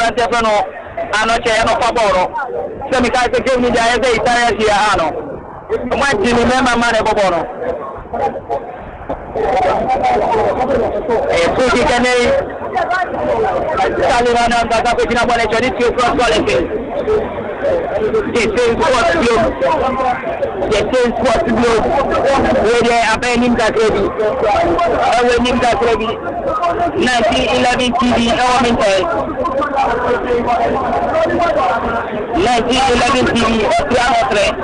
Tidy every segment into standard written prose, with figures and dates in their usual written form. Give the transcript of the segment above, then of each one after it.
abante fano anoche no favoro se mi cae che mi dai dei Italia sia ano ma ti mi mema mane bobono e tutti che nei salivano andata per una buona giornata più quale che where abe nimda kredi awe nimda kredi 1911 TV awe mintai 1911 TV Nsoatreman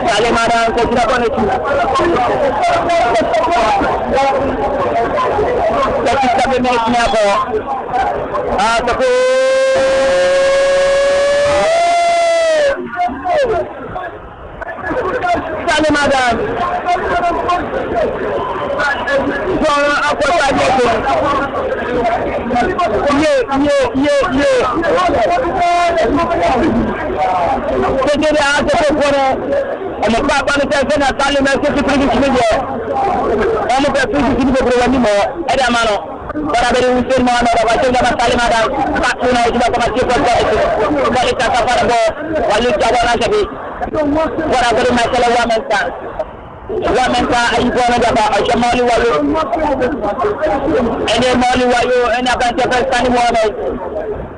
Salemara ko tira bone ci Tapi sabe me ako tapi Salemara Sono aku tanya tu ye Jadi ada pokoknya Om papa ni saya nak tali macam tu pergi sini je. Om pergi sini beberapa ni mau ada mana? Beraber unsur mana? Beraber jangan tali mana? Tak guna juga kemasih kerja itu. Kalau kita safar bo, walau jalan aja bi. Beraber masalah wamenta ibu anak apa? Macam malu walu. Ini malu walu. Ini apa yang kita tani Muhammad?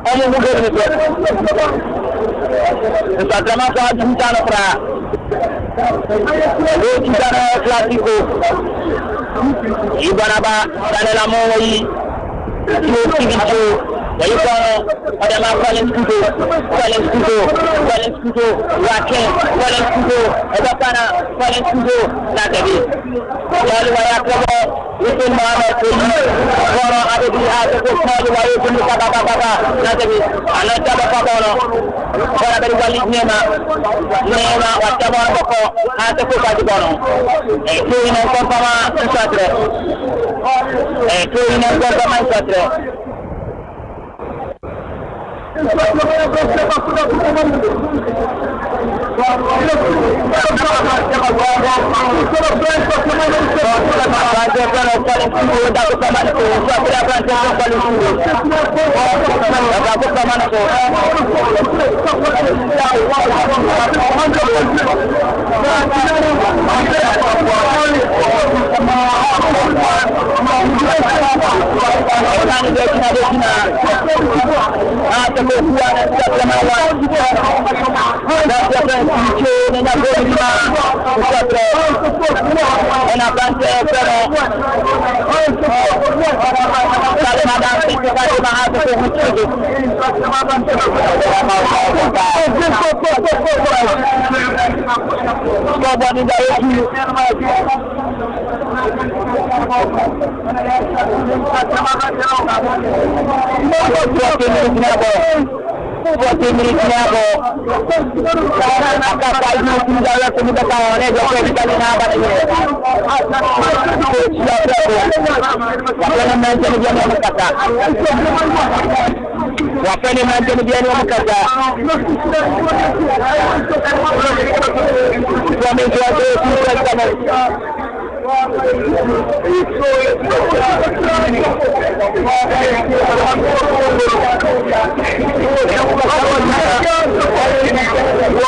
Om mungkin itu. Nsoatreman kau jumpa nak pernah. Kita nak klasiko. Ibaraba dalam lama ini. Jadi kalau ada masalah itu, wakil, ada pana, nak jadi. Kalau wayang kalau itu mana pun, kalau ada di atas kalau wayang pun kata, nak jadi. Anak siapa kalau ada di balik nema, wajah orang pokok, ada pun kaji kono. Itu ini sama Nsoatreman. Itu ini sama Nsoatreman. Buat miliknya aku, akak kayu tinggal aku minta kawan ni jauh kita ni nak apa ni? Siapa aku? Apa ni macam dia ni berkata? Apa ni macam dia ni berkata? Suami dia tu sudah kamu.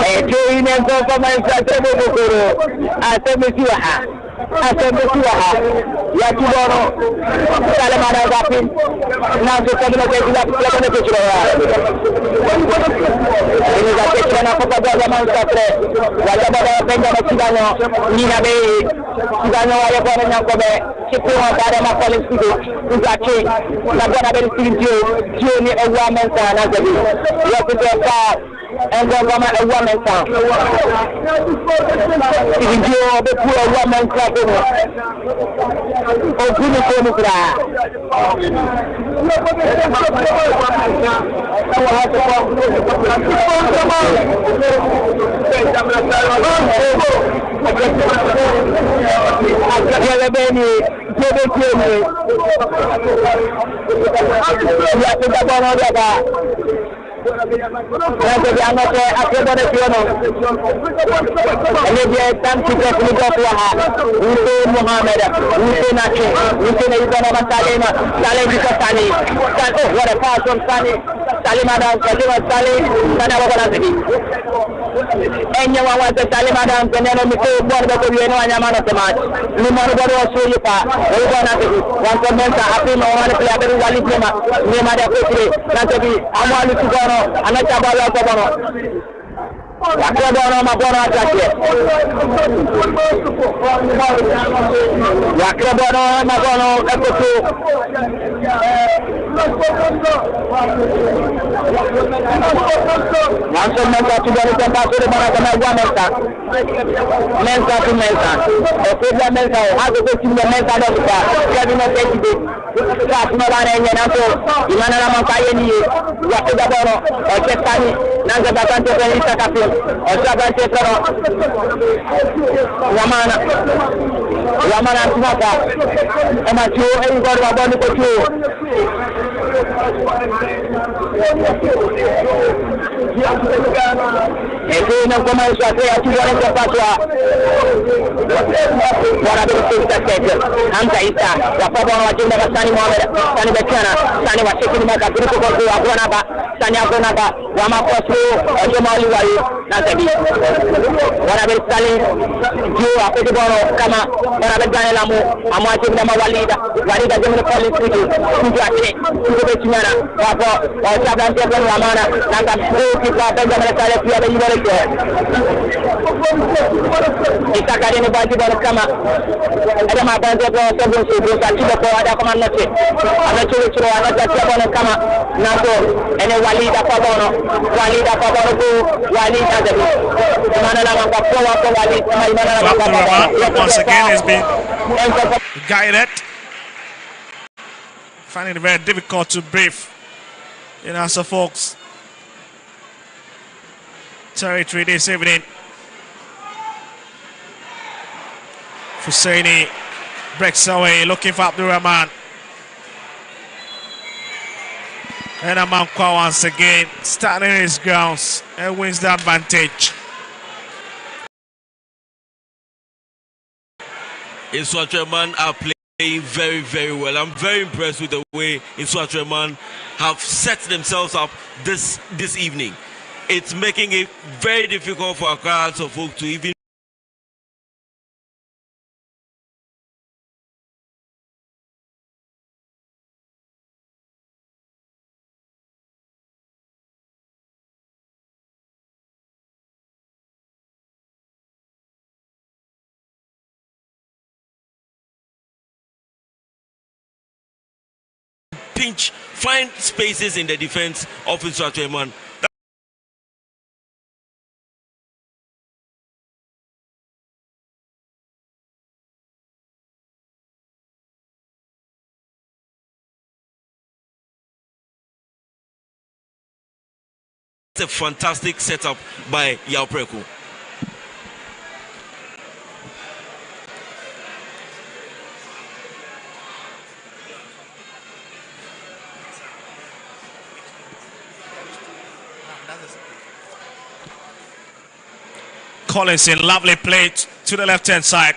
Itu ini yang kau main saja berguru. Asal mesiah. Ya cuboro. Kalau mana gapin, nanti kita kita cuboro. Ini gapin kerana apa pada zaman sekarang. Wajah pada penjara cigano, ni nabi cigano wajah pada yang kau be. Siapa yang ada masalah itu, ucapi. Lagu nabi itu ni awam mensa nabi. Ya kita enggak sama awam mensa. Video betul awam mensa tu. Oh gini tu mukra. Dia beni, dia beni. Ya kita bawa dia. Nanti anote akhirnya Siono. Ini dia tam kita punya kuah. Untuk Muhammad, untuk Naki, untuk itu nama Salim bisa Salim. Oh, what a pass from Salim. Salim ada sana apa lagi? Enya wawan Salim ada kenapa itu buat betul ini hanya mana teman. Lima baru sulit pak. Itu nanti. Wan komentar api orang pelajari wali lima ada putri. Nanti amal itu kono, anak cabang apa kono. Yakrabono mabono atake. Yakrabono mabono ekotu. Langsung mereka sudah ditembak sudah mana kena gua mereka. Mereka tu mereka. Okeylah mereka. Aku tu cuma mereka dah buka. Jadi mereka itu. Saat malam ini nanti di mana nama kaya ni. Yakrabono. Okey nanti datang tu kita kapi. Osaban tekero Wamana tumaka ema chuo engor waboni ko chuo Eki na koma isate atuwale kwa paswa Wana bila kete Hamza Isa Wapabono wajinda Sani Mohamed Sani Bekana Sani Washekini Maka Grupo Kogu Aguanaba Sani Aguanaba Wama Koslu Ojomali Wali Nazabi Wana bila Sali Juu Apeti Bono Kama Wana bila Gane Lamu Amwajib Nama Walida Jemine Poli Suju Suju Ate Suju Bechinyana Wapo Osaban Tepon Wamana Naka Kita Benjamin Sale Pia Benjamin Kita kali ni baju baru kama ada makan dia sebelum sebelum tadi betul ada komandan sih ada curu-curu ada jasa bono kama nanti ini wali dapat bono tu wali ada di mana nama Papua wali mana nama Papua once again has been guided, finding it very difficult to breathe in Asa Folks territory this evening. Husseini breaks away, looking for Abdurrahman. And Amankwa once again, starting his grounds and wins the advantage. Nsoatreman are playing very, very well. I'm very impressed with the way Nsoatreman have set themselves up this evening. It's making it very difficult for Accra of folk to even find spaces in the defense of Nsoatreman. It's a fantastic setup by Yaopreko. Collins in lovely play to the left hand side.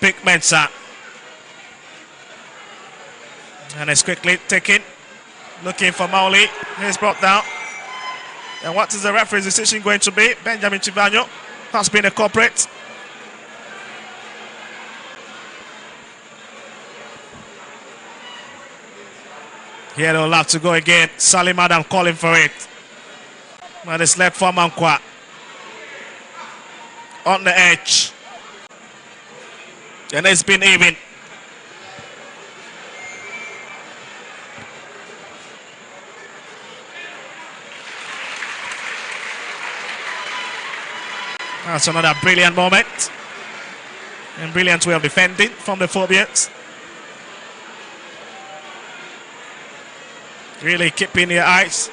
Big Mensah. And it's quickly taken. Looking for Mauli. He's brought down. And what is the referee's decision going to be? Benjamin Chibanyo has been a culprit. Here they'll have to go again. Salim Adam calling for it. And it's left for Mankwa. On the edge. And it's been even. That's another brilliant moment. And brilliant way of defending from the Phobians. Really keeping your eyes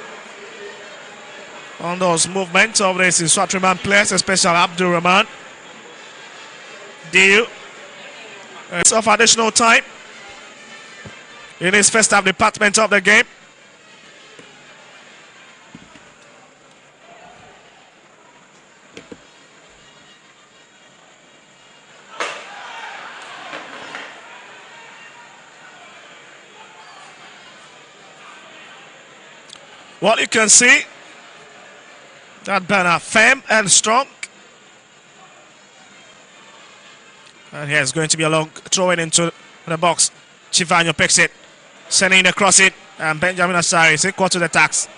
on those movements of this Nsoatreman players, especially Abdurrahman. Diu. It's of additional time in his first half department of the game. Well, you can see that banner firm and strong. And here's going to be a long throw in into the box. Chivanyo picks it, sending it across it, and Benjamin Asari is equal to the tax.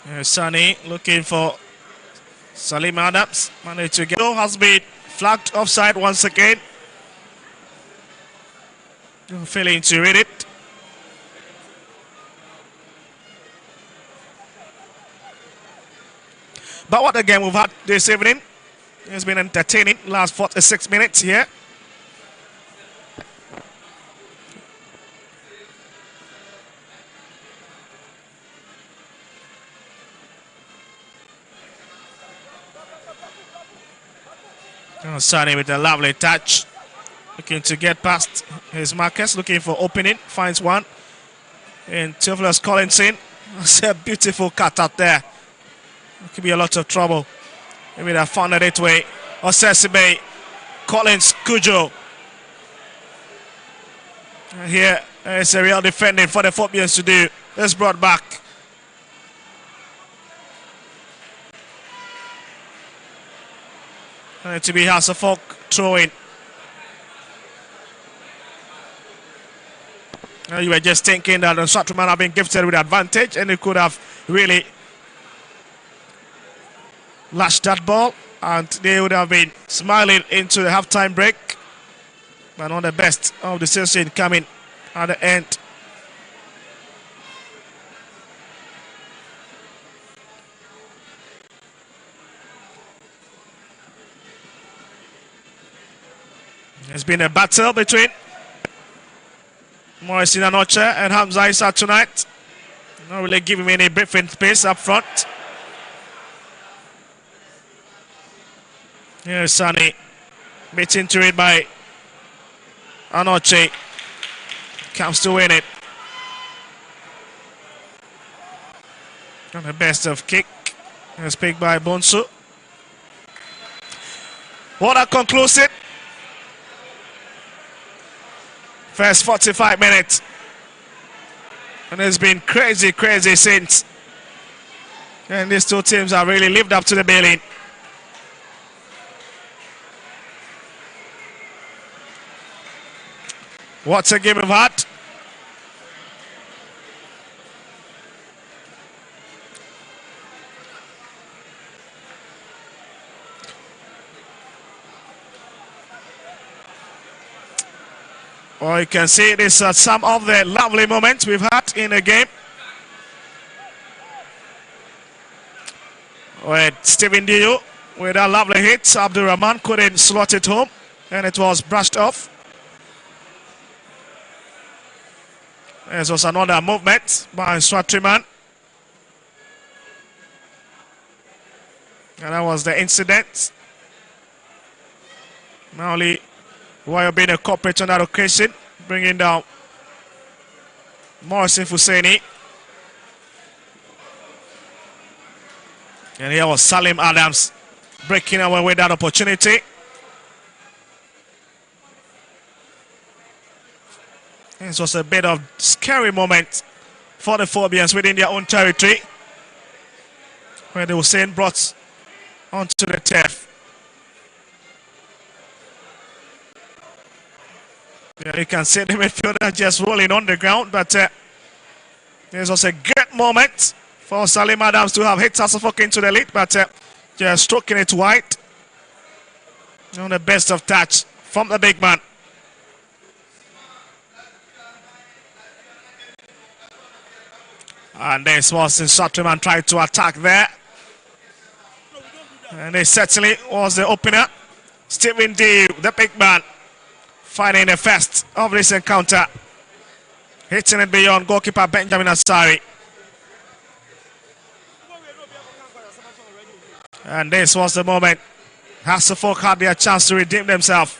Here's Sani looking for Salim Adams. Managed to get. Has been flagged offside once again. Failing to read it. But what a game we've had this evening. It's been entertaining. Last 46 minutes here. Oh, Sani with a lovely touch. Looking to get past his markers. Looking for opening. Finds one. And Theophilus Collinson. That's a beautiful cut out there. Could be a lot of trouble. Maybe they found it way. Osesibe, Collins, Kujo. And here is a real defending for the Phobians to do. It's brought back. And to be House of Folk throwing. You were just thinking that Nsoatreman have been gifted with advantage and they could have really lashed that ball and they would have been smiling into the halftime break. But not the best of the season coming at the end. It's been a battle between Morrison Anoche and Hamza Issa tonight. Not really giving me any breathing space up front. Here's Sani. Beaten to it by Anoche. Comes to win it. And the best of kick. It's picked by Bonsu. What a conclusive first 45 minutes. And it's been crazy since. And these two teams have really lived up to the billing. What's a game of heart? Well, you can see this some of the lovely moments we've had in the game. With Stephen Dio with a lovely hit. Abdul Rahman couldn't slot it home and it was brushed off. This was another movement by Nsoatreman. And that was the incident. Maoli Wayo being a culprit on that occasion, bringing down Morrison Fuseni. And here was Salim Adams breaking away with that opportunity. This was a bit of scary moment for the Phobians within their own territory, where the Hussein brought onto the turf. Yeah, you can see the midfielder just rolling on the ground, but this was a great moment for Salim Adams to have hit Sasafok into the lead, but just stroking it wide. On the best of touch from the big man. And this was Nsoatreman tried to attack there. And it certainly was the opener. Stephen D, the big man, finding the first of this encounter. Hitting it beyond goalkeeper Benjamin Asari. And this was the moment Hasselfolk had their chance to redeem themselves.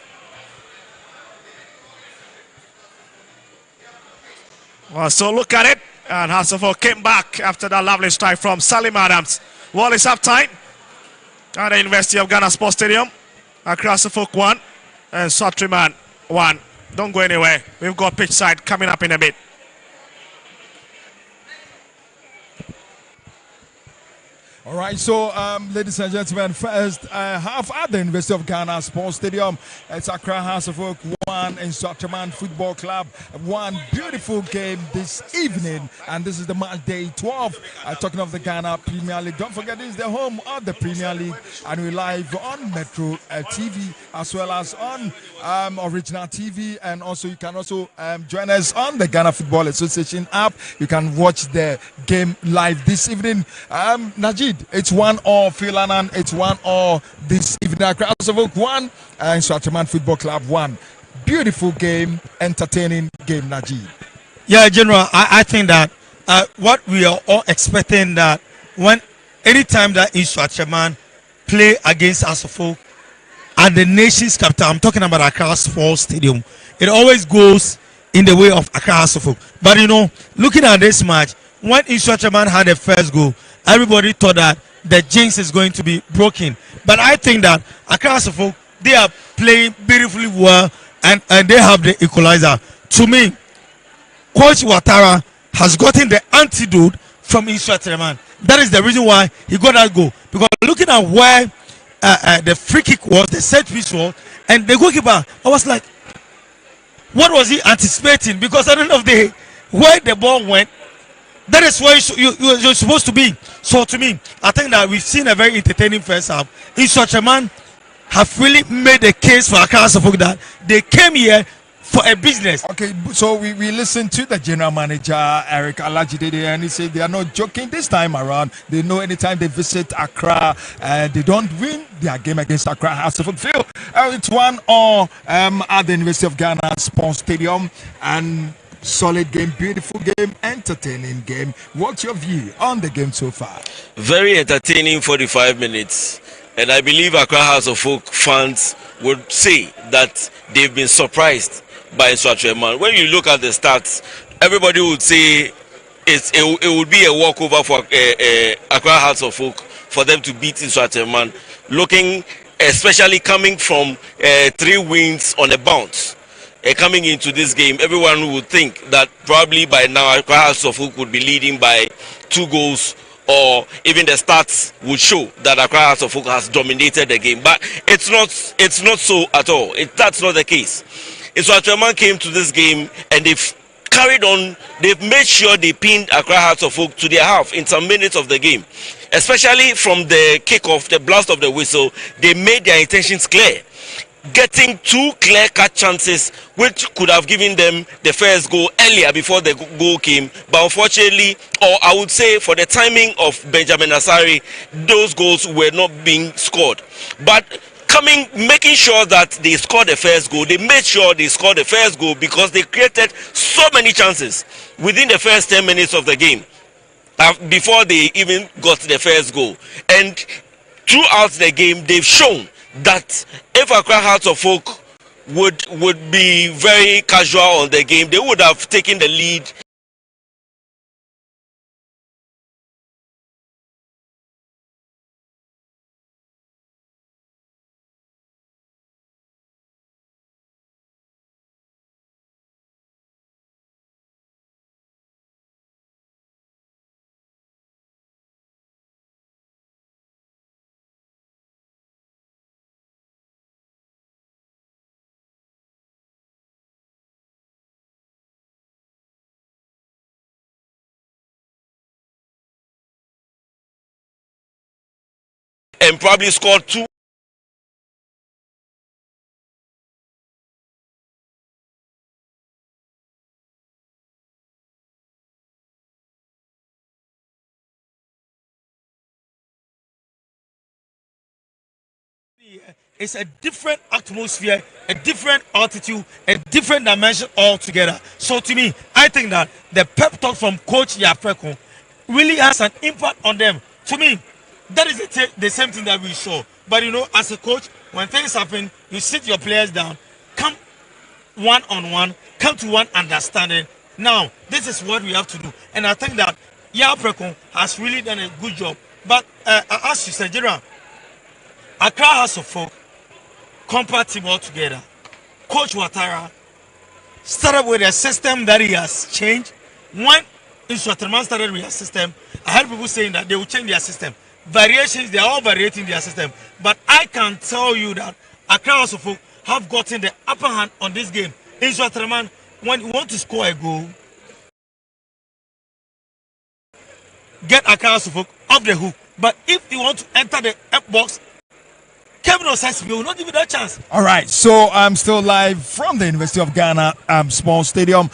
Well, so look at it. And Hasselfolk came back after that lovely strike from Salim Adams. Well, it's half time at the University of Ghana Sports Stadium. Across the folk 1 and Nsoatreman 1. Don't go anywhere. We've got pitch side coming up in a bit. All right, so ladies and gentlemen, first half at the University of Ghana Sports Stadium. It's Accra House of Oak 1 and Nsoatreman Football Club. One beautiful game this evening, and this is the match day 12. Talking of the Ghana Premier League, don't forget this is the home of the Premier League, and we're live on Metro TV as well as on Original TV, and also you can also join us on the Ghana Football Association app. You can watch the game live this evening. Najid, it's 1-0 Philanan, it's 1-0 this evening. Accra House of Oak 1 and Nsoatreman Football Club 1. Beautiful game, entertaining game, Najid. Yeah, General, I think that what we are all expecting that anytime that Nsoatreman play against House of Oak at the nation's capital, I'm talking about Accra Sports Stadium, it always goes in the way of Accra House of Oak. But looking at this match, when Nsoatreman had the first goal, everybody thought that the jinx is going to be broken. But I think that Accra House of Oak, they are playing beautifully well, and they have the equalizer. To me, Coach Ouattara has gotten the antidote from Nsoatreman. That is the reason why he got that goal. Because looking at where the free kick was, the set piece was, and the goalkeeper, I was like, what was he anticipating? Because at the end of the day, where the ball went, that is where you're supposed to be. So to me, I think that we've seen a very entertaining first half. Nsoatreman have really made a case for Accra House of Oak that they came here for a business. Okay, so we listened to the general manager, Eric Alajidede, and he said they are not joking this time around. They know anytime they visit Accra, they don't win their game against Accra House of Oak. It's 1-0 at the University of Ghana Sports Stadium, and solid game, beautiful game, entertaining game. What's your view on the game so far? Very entertaining 45 minutes. And I believe Accra House of Oak fans would say that they've been surprised by Nsoatreman. When you look at the stats, everybody would say it would be a walkover for Accra House of Oak for them to beat Nsoatreman. Looking, especially coming from 3 wins on a bounce. Coming into this game, everyone would think that probably by now Accra House of Oak would be leading by 2 goals, or even the stats would show that Accra House of Oak has dominated the game. But it's not so at all. That's not the case. Nsoatreman came to this game and they've carried on. They've made sure they pinned Accra House of Oak to their half in some minutes of the game, especially from the kickoff, the blast of the whistle. They made their intentions clear, getting 2 clear-cut chances which could have given them the first goal earlier before the goal came. But unfortunately, or I would say for the timing of Benjamin Asari, those goals were not being scored. But making sure that they scored the first goal, they made sure they scored the first goal because they created so many chances within the first 10 minutes of the game before they even got the first goal. And throughout the game, they've shown that if Accra House of Oak would be very casual on the game, they would have taken the lead. And probably scored 2. It's a different atmosphere, a different altitude, a different dimension altogether. So to me, I think that the pep talk from Coach Yafreko really has an impact on them. To me, that is the same thing that we saw. But as a coach, when things happen, you sit your players down, come one-on-one, come to one understanding. Now, this is what we have to do. And I think that Yafreko has really done a good job. But as you said, General, Accra House of Oak compact team altogether. Coach Watara started with a system that he has changed. When Nsoatreman started with a system, I heard people saying that they will change their system. Variations, they are all variating their system. But I can tell you that Accra House of Folk have gotten the upper hand on this game. Nsoatreman, when you want to score a goal, get Accra House of Folk off the hook. But if you want to enter the box, Kevin Osasibi will not give you that chance. All right, so I'm still live from the University of Ghana Small Stadium.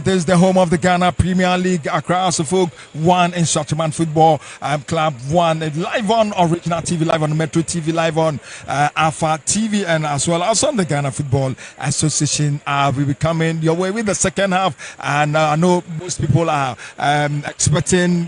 This is the home of the Ghana Premier League. Accra House of Folk 1 Nsoatreman Football Club 1. Live on Original TV, live on Metro TV, live on Alpha TV, and as well as on the Ghana Football Association. We'll be coming your way with the second half, and I know most people are expecting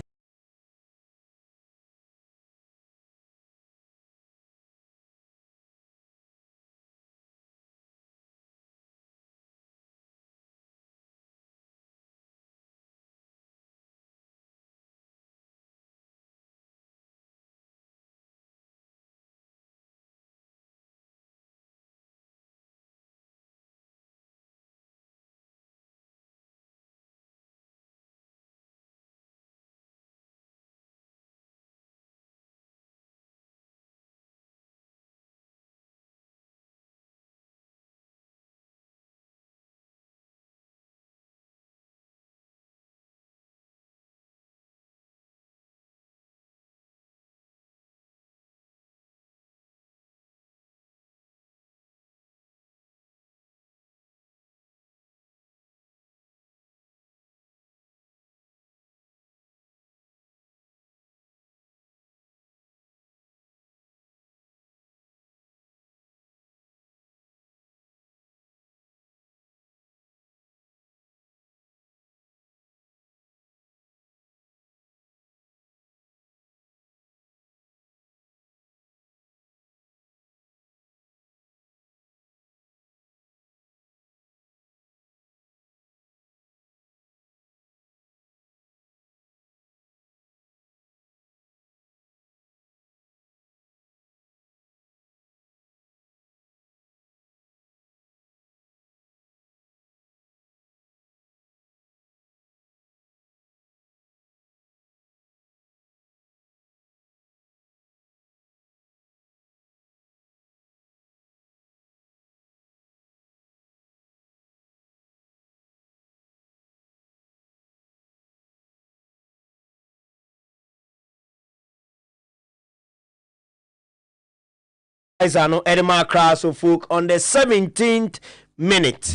no Edema Accra House of Folk on the 17th minute.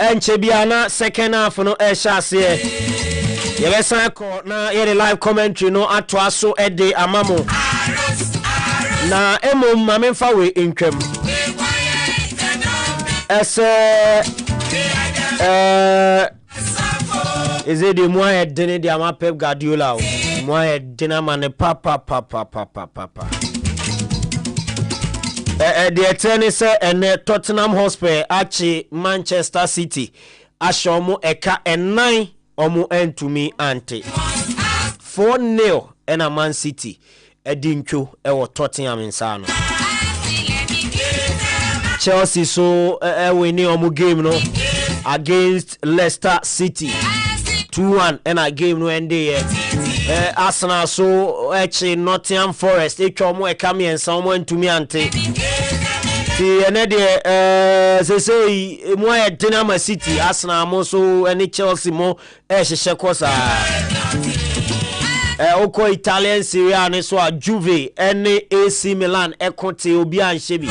And Chebiana second half no Shase. Yebesa ko na ye live commentary no atwa so ede amamo. Na emo mamemfa we intwam. Is it the more dinner the ama Pep Guardiola? More dinner man papa. The attorney said and Tottenham Hotspur actually Manchester City ashomo eka and 9 omu to me ante 4-0 and a Man City edincho ewo Tottenham insano Chelsea so winning omu game no against Leicester City 2-1 and a game no end there. Arsenal so actually Nottingham Forest echomo eka me and someone to me ante the another say more Dynamo City Arsenal mo so any Chelsea mo shekosa oko Italian Serie A ne so a Juve any AC Milan ekote obi anhye bi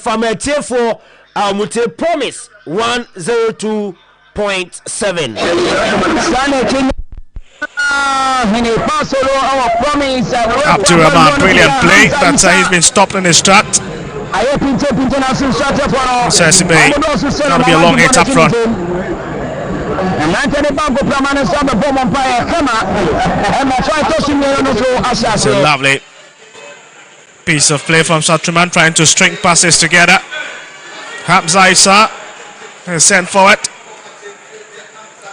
Famatier Mute Promise 102.7. Abdurrahman, brilliant play. That's how he's been stopped in his track. Sesibe, gonna be a long hit up front. It's a lovely piece of play from Nsoatreman, trying to string passes together. Hamza Issa is sent forward.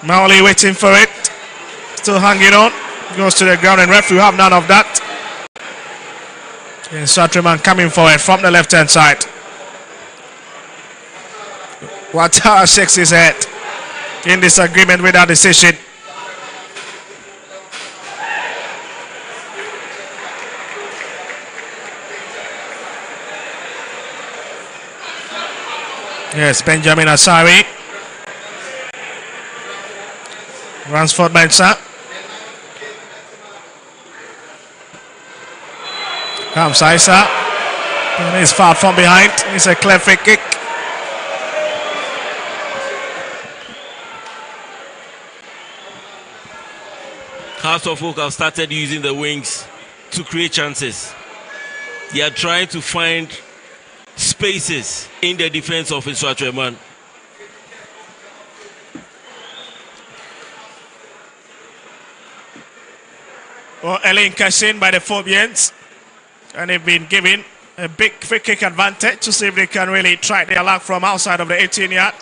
Maoli waiting for it. Still hanging on. Goes to the ground, and referee have none of that. Nsoatreman coming forward from the left hand side. Watara shakes his head in disagreement with that decision. Yes, Benjamin Asari. Ransford Mensah. Comes Issa. And he's fouled from behind. It's a clear free kick. Hearts of Oak have started using the wings to create chances. They are trying to find spaces in the defense of Nsoatreman. Well, Elaine Kashin by the Phobians. And they've been given a big free kick advantage to see if they can really try their luck from outside of the 18-yard.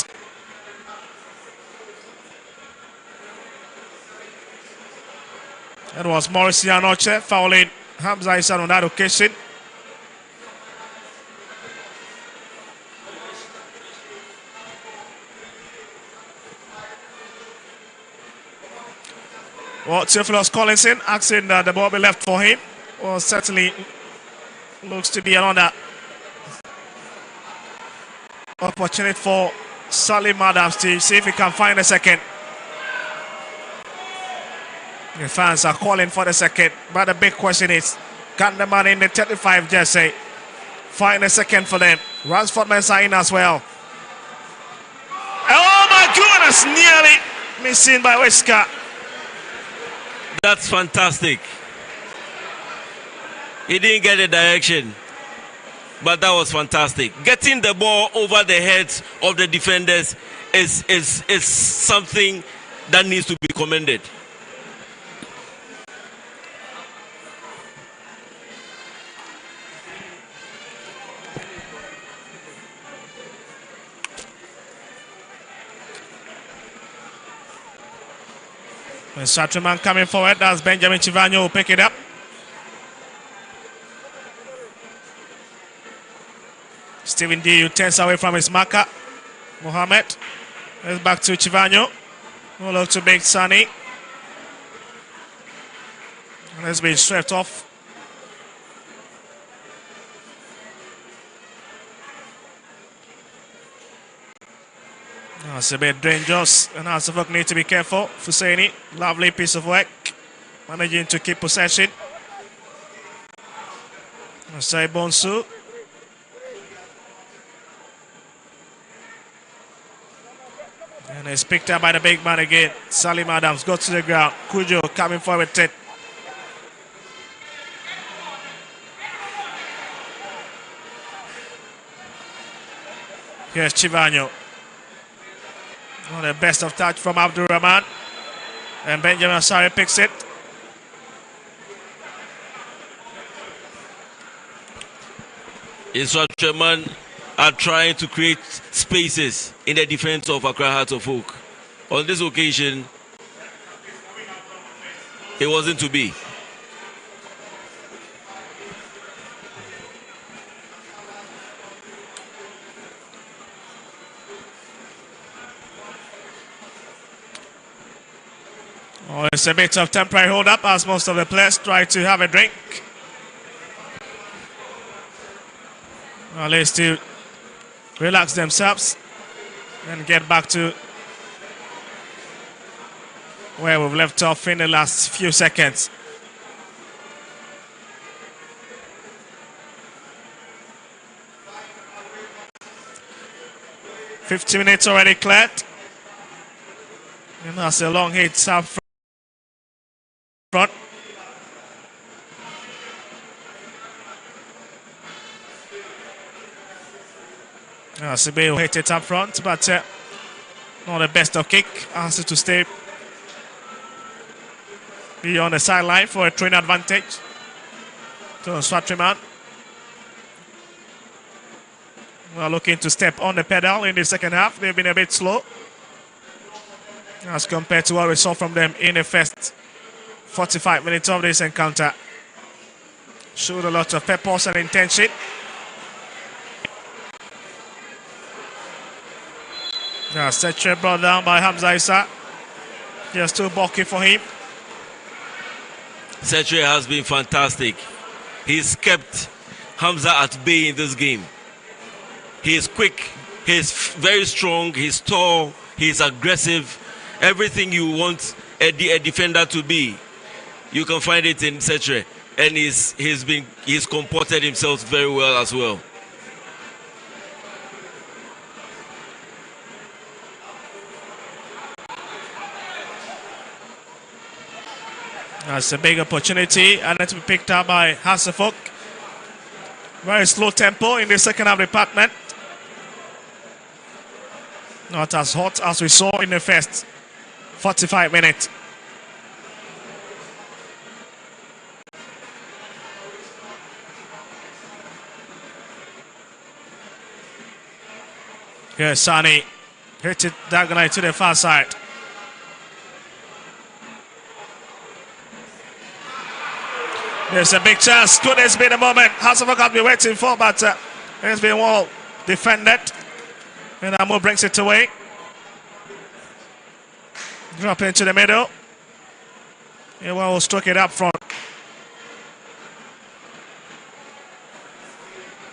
That was Maurice Anoche fouling Hamza Issa on that occasion. Well, Theophilus Collinson asking that the ball be left for him. Well, certainly looks to be another opportunity for Salim Adams to see if he can find a second. The fans are calling for the second, but the big question is, can the man in the 35 jersey find a second for them? Ransford Mensah in as well. Oh my goodness, nearly missing by Wesker. That's fantastic. He didn't get the direction, but that was fantastic. Getting the ball over the heads of the defenders is something that needs to be commended. Nsoatreman coming forward. That's Benjamin Chivanyo who will pick it up. Stephen D turns away from his marker. Mohamed. It's back to Chivanyo. We'll look to Big Sunny. And it's been swept off. That's a bit dangerous, and Asafok need to be careful. Fusaini, lovely piece of work, managing to keep possession. Masai Bonsu. And it's picked up by the big man again. Salim Adams goes to the ground. Kujo coming forward with it. Here's Chivanyo. Well, the best of touch from Abdurrahman. And Benjamin Asari picks it. Nsoatreman are trying to create spaces in the defense of Accra Hearts of Oak. On this occasion, it wasn't to be. Oh, it's a bit of temporary hold up as most of the players try to have a drink. At least to relax themselves and get back to where we've left off in the last few seconds. 50 minutes already cleared. And that's a long hit up front. Sibiu hit it up front, but not the best of kick. Has to stay beyond the sideline for a train advantage to Nsoatreman. Well, looking to step on the pedal in the second half. They've been a bit slow as compared to what we saw from them in the first 45 minutes of this encounter. Showed a lot of purpose and intention. Setre brought down by Hamza Issa. Just too bulky for him. Setre has been fantastic. He's kept Hamza at bay in this game. He is quick, he's very strong, he's tall, he's aggressive. Everything you want a defender to be, you can find it in Setre. And he's comported himself very well as well. That's a big opportunity, and it's been picked up by Hasselhoff. Very slow tempo in the second half department. Not as hot as we saw in the first 45 minutes. Here's Sani. Hit it diagonally to the far side. There's a big chance. Could this be the moment Hasselhoff has been waiting for, but it's been well defended. And Amo brings it away. Drop into the middle. And will struck it up front.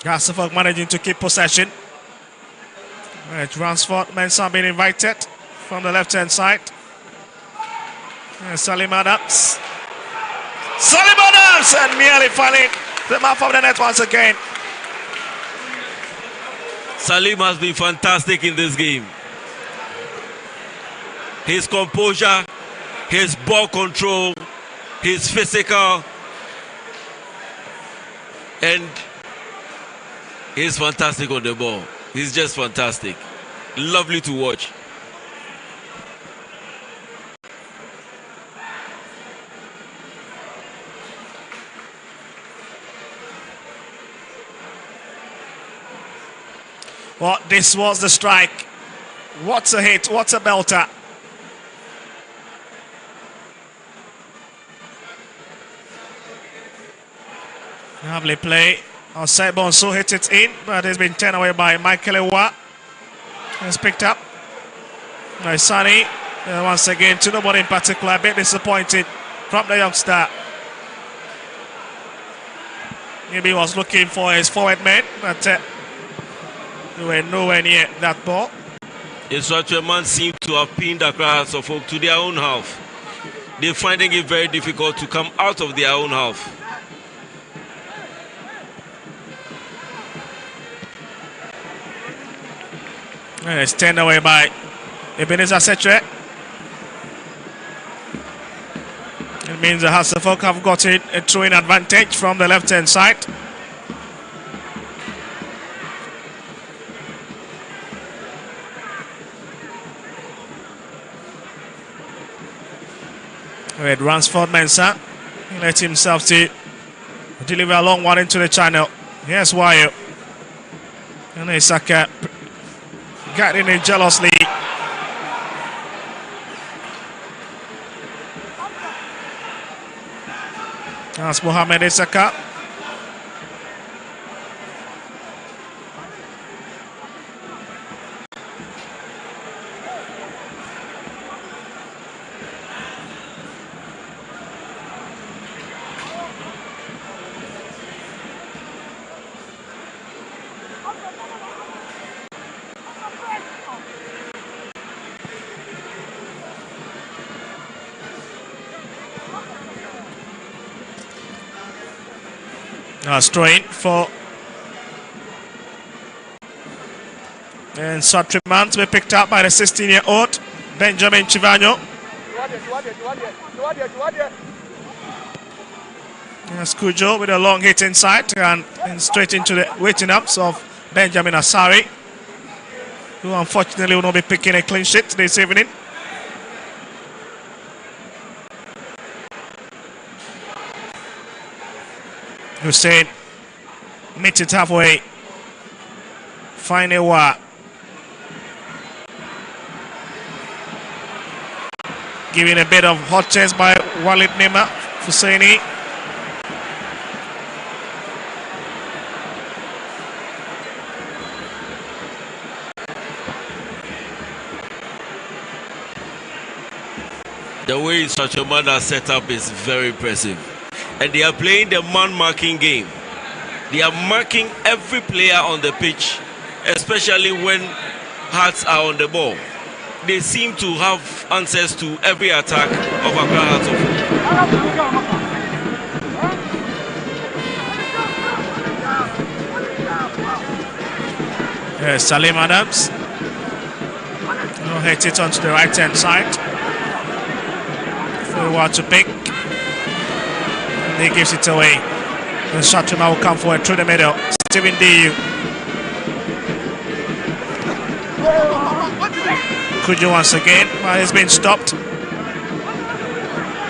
Hasselhoff managing to keep possession. Ransford, Mensah being invited from the left-hand side. And Salim Adams. Salim Adams! And nearly falling the mouth of the net once again. Salim has been fantastic in this game. His composure, his ball control, his physical, and he's fantastic on the ball. He's just fantastic. Lovely to watch. Well, this was the strike. What a hit, what a belter. Lovely play. Bonso hit it in, but it's been turned away by Michael Ewa. It's picked up by Sani. Once again, to nobody in particular, a bit disappointed from the youngster. Maybe he was looking for his forward man, but they were nowhere near that ball. Nsoatreman seemed to have pinned Accra Hasselhoff to their own half. They're finding it very difficult to come out of their own half. And it's turned away by Ebenezer Setre. It means the Hasselhoff have gotten a throwing advantage from the left-hand side. With Ransford Mensah, he let himself to deliver a long one into the channel. Here's Wayo. And Isaka guiding it jealously. That's Mohamed Isaka. Strain for And Nsoatreman to be picked up by the 16-year-old Benjamin Chivanyo. Yes, Kujo with a long hit inside and straight into the waiting ups of Benjamin Asari, who unfortunately will not be picking a clean sheet this evening. Hussein meets it halfway. Finewa. Giving a bit of hot chest by Walid Nima Husseini. The way Nsoatreman are set up is very impressive. And they are playing the man-marking game. They are marking every player on the pitch, especially when Hearts are on the ball. They seem to have answers to every attack of Accra Hearts of Oak. Yes, Salim Adams. No, hit it onto the right-hand side. What to pick, and he gives it away. The Nsoatreman will come forward through the middle. Stephen Diu. Kujo once again, but he's been stopped.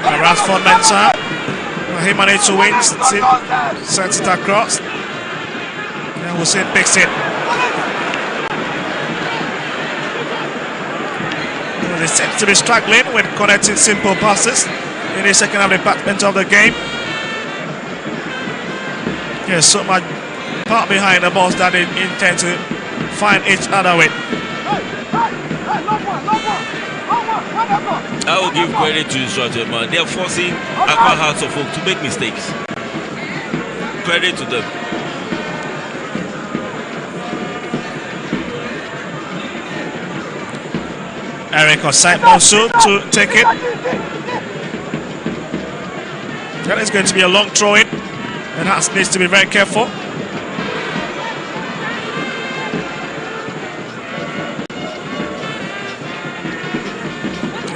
Rashford Mensah. He managed to win, sends it across. And Hussein picks it. They seem to be struggling with connecting simple passes in the second half department of the game. There's so much part behind the balls that they intend to find each other with. I will give credit to Nsoatreman. They are forcing Accra Hearts of Oak to make mistakes. Credit to them. Eric Osai-Bonsu to take it. That is going to be a long throw in, and Hearts needs to be very careful.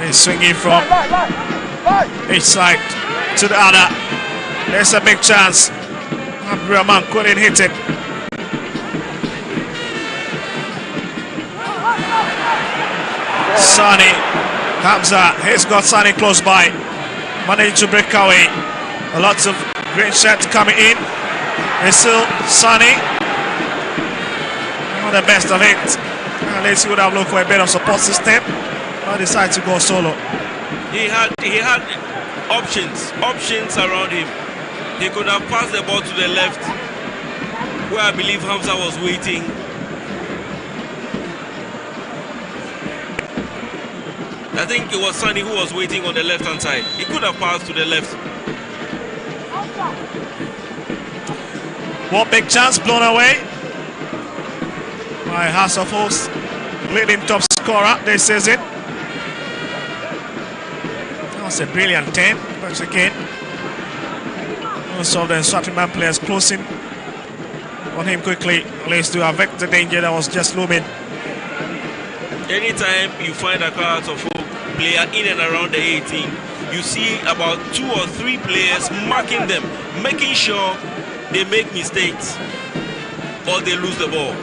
He's swinging from each side to the other. There's a big chance. Abdurrahman couldn't hit it. Sani Hamza, he's got Sani close by, managed to break away. Lots of great shots coming in. It's still Sani, not the best of it. Let's see what I've looked for a bit of support system. But decided to go solo. He had options around him. He could have passed the ball to the left, where I believe Hamza was waiting. I think it was Sani who was waiting on the left-hand side. He could have passed to the left. One big chance blown away by Hearts of Oak, leading top scorer this season. That was a brilliant 10, but again, most of the Nsoatreman players closing on him quickly, at least to avert the danger that was just looming. Anytime you find a Hearts of Oak player in and around the 18, you see about 2 or 3 players marking them, making sure they make mistakes or they lose the ball.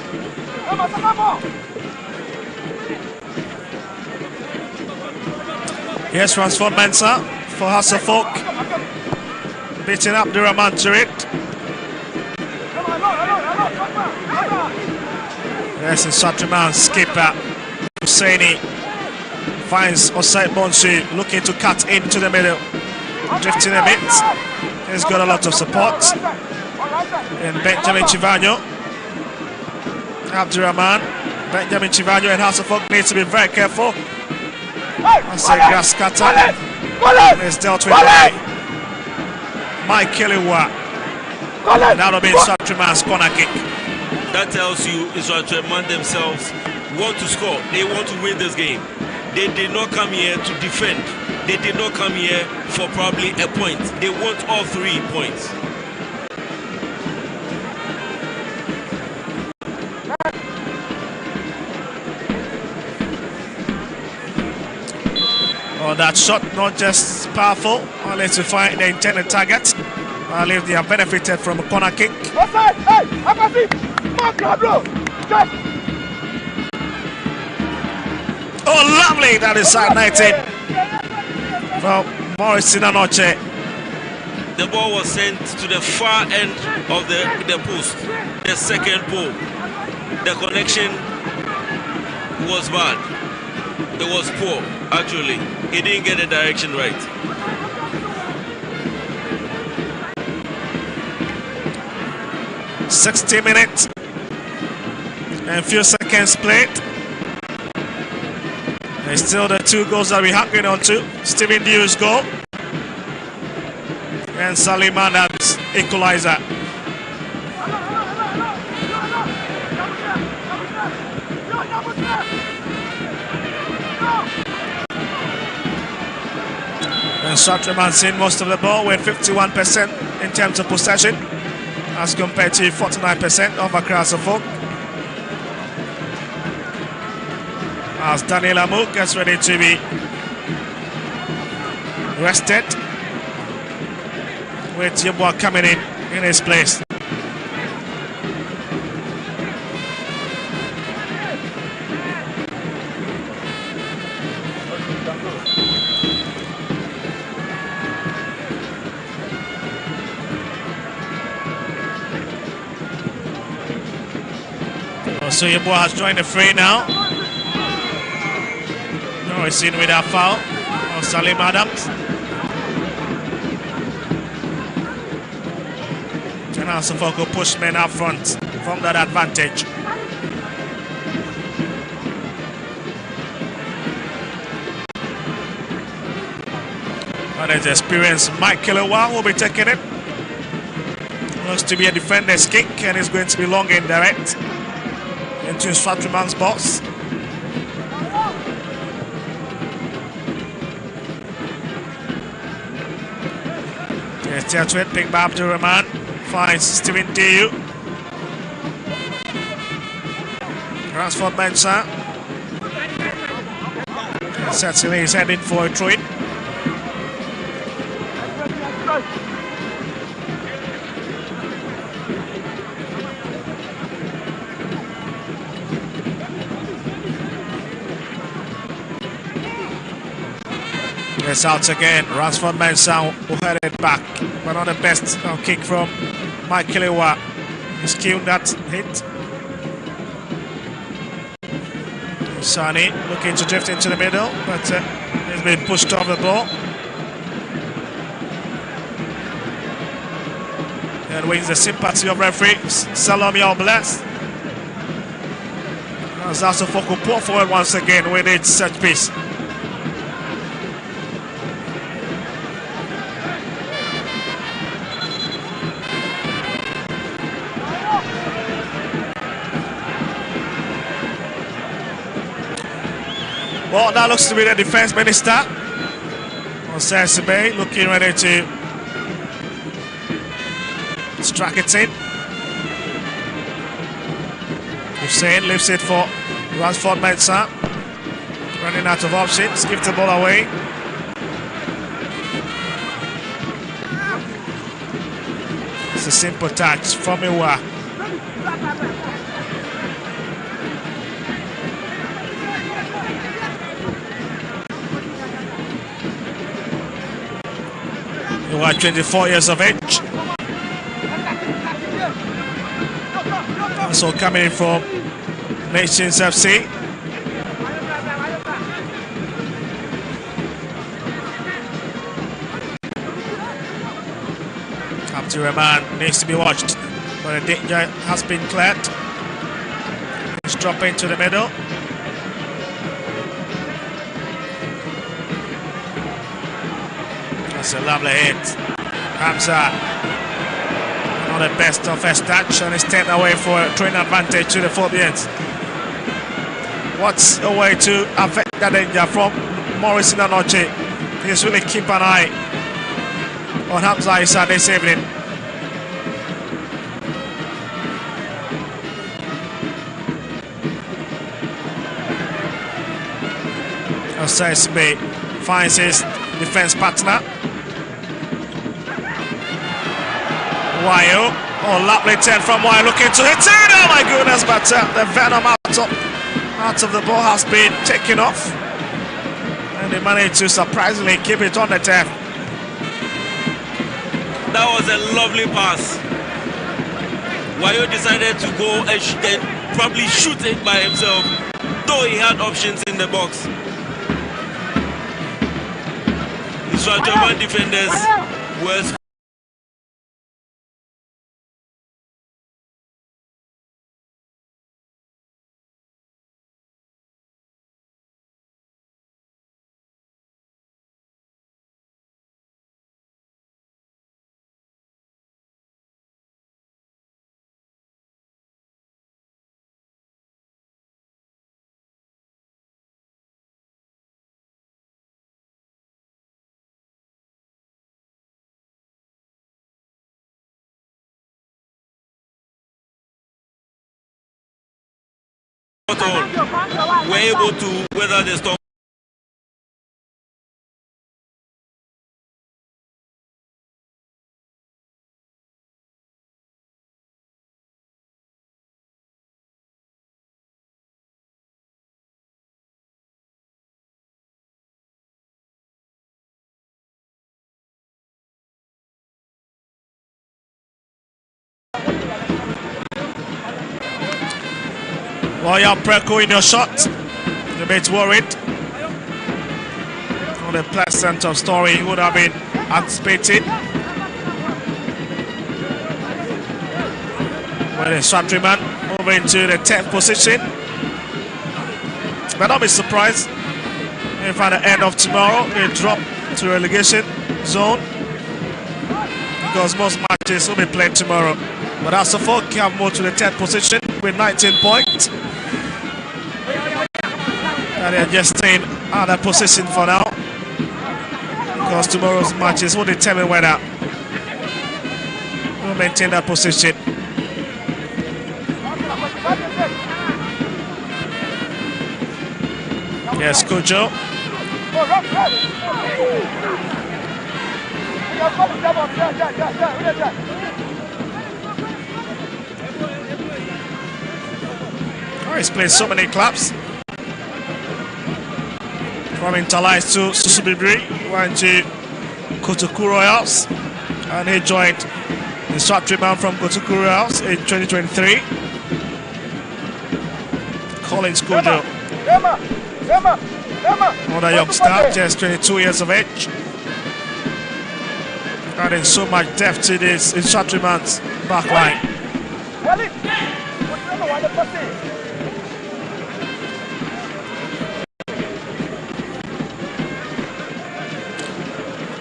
Yes, Rashford Mensah for Hearts of Oak, beating up the Rahman Turit. Yes, Nsoatreman skipper Husseini finds Osai-Bonsu looking to cut into the middle, drifting a bit. He's got a lot of support. And Benjamin Chivanyo, Abdurrahman, Benjamin Chivanyo and Hearts of Oak need to be very careful. That's a grass cutter. And it's dealt with by Mike Kiliwa. That'll be Nsoatreman's corner kick. That tells you Nsoatreman themselves want to score. They want to win this game. They did not come here to defend. They did not come here for probably a point. They want all 3 points. Well, that shot not just powerful, only to find the intended target. I believe they have benefited from a corner kick. Oh, lovely! That is side 19 from Morris Sinanoche. The ball was sent to the far end of the post, the second pole. The connection was bad. It was poor, actually. He didn't get the direction right. "60 minutes and few seconds played. There's still the 2 goals that we're hanging on to. Stephen Dew's goal and Salim Adams' equalizer. Nsoatreman seen most of the ball with 51% in terms of possession as compared to 49% of Accra Folk. As Daniel Amuk gets ready to be rested, with Yeboah coming in his place. So Yeboah has joined the fray now. No, he's in with that foul of Salim Adams. And also Foko push men up front from that advantage. And his experienced Mike Kilowa will be taking it. Looks to be a defender's kick and it's going to be long and direct into Nsoatreman's box. Yes, Teatuet picked by Nsoatreman. Finds Stephen Dew. Ransford Mensah. Certainly he's heading for a throw-in. It's out again. Ransford Mensah will head it back, but not the best kick from Mike Kilewa. He's killed that hit. Sani looking to drift into the middle, but he's been pushed off the ball. And wins the sympathy of referee Salome Oblast. As Asofoko put forward once again with its set piece. Well, that looks to be the defense minister. Osesi Bay looking ready to strike it in. Hussein lifts it for Ransford Mensah. Running out of options, gives the ball away. It's a simple touch from Iwa. Iwa, 24 years of age. Also coming in from Nations FC. Nsoatreman needs to be watched, but the danger has been cleared. He's dropping to the middle. That's a lovely hit. Hamza, not the best of first touch, and it's turned away for a train advantage to the Phobians. What's a way to affect that danger from Morris Sinanoche? He's really keep an eye on Hamza Issa this evening. Osesi Bay finds his defense partner. Wayo. Oh, lovely turn from Wayo, looking to hit it. Oh my goodness, but the venom out of the ball has been taken off. And they managed to surprisingly keep it on the turf. That was a lovely pass. Wayo decided to go and probably shoot it by himself, though he had options in the box. The German defenders were able to weather the storm. Royal Preco in your shot. A bit worried. On the pleasant of story would have been anticipated. When Nsoatreman moving to the 10th position. But don't be surprised if at the end of tomorrow they drop to relegation zone, because most matches will be played tomorrow. But as of now, have moved to the 10th position with 19 points. And they're just staying out of position for now, because tomorrow's matches will determine whether we'll maintain that position. Yes, Kojo. Oh, he's played so many clubs. From Interlice to Susubibri, went to Kotoku Royals, and he joined Nsoatreman from Kotoku Royals in 2023. Collins Kojo, another youngster, just 22 years of age, adding so much depth to this Nsoatreman's back line.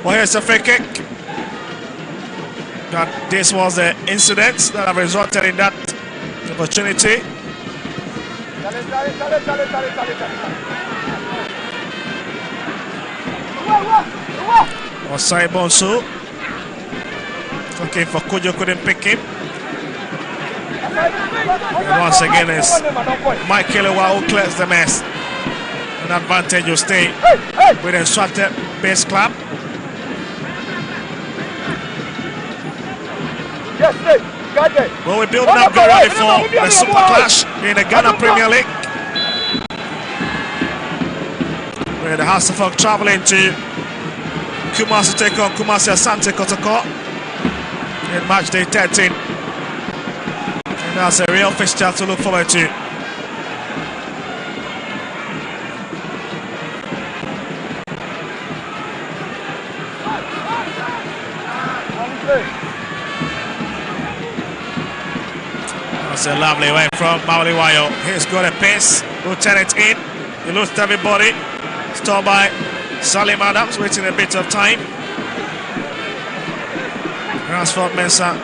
Well, here's a free kick. That this was the incident that have resulted in that opportunity. Osai Bonsu looking for Kojo, couldn't pick him. And once again, it's Mike Kelewa who clears the mess. An advantage will stay with the Nsoate base club. Well, we're building up ready for the Super Clash in the Ghana Premier League, where the House of Folk traveling to Kumasi to take on Kumasi Asante Kotoko in match day 13. And that's a real fixture to look forward to. That's a lovely way from Mauli Wayo. He's got a pace, will turn it in. He lost everybody. Stopped by Salim Adams, waiting a bit of time. Ransford Mensah